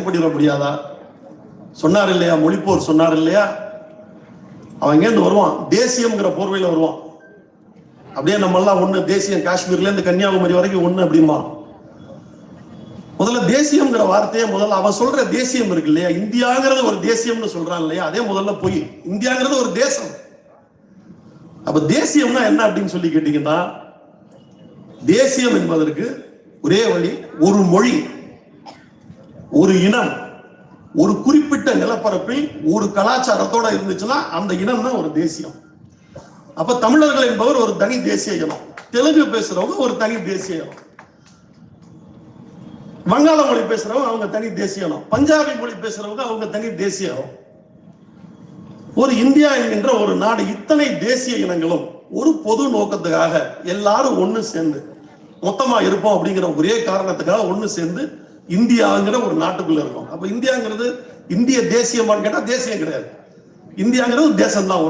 ஏற்படுத்த முடியாதா? சொன்னார் இல்லையா, மொழிப்போர் சொன்னார் இல்லையா? அவன் இங்கேருந்து வருவான், தேசியம்ங்கிற போர்வையில் வருவான். அப்படியே நம்ம எல்லாம் ஒண்ணு, தேசியம் காஷ்மீர்ல இருந்து கன்னியாகுமரி வரைக்கும் ஒண்ணு அப்படிமா. முதல்ல தேசியம்ங்கிற வார்த்தையை முதல்ல அவன் சொல்ற தேசியம் இருக்கு இல்லையா, இந்தியாங்கிறது ஒரு தேசியம்னு சொல்றான் இல்லையா, அதே முதல்ல போய் இந்தியாங்கிறது ஒரு தேசம். அப்ப தேசியம்னா என்ன அப்படின்னு சொல்லி கேட்டீங்கன்னா, தேசியம் என்பதற்கு ஒரே வழி, ஒரு மொழி, ஒரு இனம், ஒரு குறிப்பிட்ட நிலப்பரப்பில் ஒரு கலாச்சாரத்தோட இருந்துச்சுன்னா அந்த இனம் தான் ஒரு தேசியம். அப்ப தமிழர்கள் என்பவர் ஒரு தனி தேசிய இனம், தெலுங்கு பேசுறவங்க ஒரு தனி தேசிய இனம், வங்காள மொழி பேசுறவங்க அவங்க தனி தேசிய இனம், பஞ்சாபி மொழி பேசுறவங்க அவங்க தனி தேசிய இனம். ஒரு இந்தியா என்கின்ற ஒரு நாடு, இத்தனை தேசிய இனங்களும் ஒரு பொது நோக்கத்துக்காக எல்லாரும் ஒண்ணு சேர்ந்து மொத்தமா இருப்போம் அப்படிங்கிற ஒரே காரணத்துக்காக ஒண்ணு சேர்ந்து இந்தியாங்கிற ஒரு நாட்டுக்குள்ள இருக்கும். அப்ப இந்தியாங்கிறது இந்திய தேசியமான்னு கேட்டா தேசியம் கிடையாது, இந்தியாங்கிறது தேசம் தான்.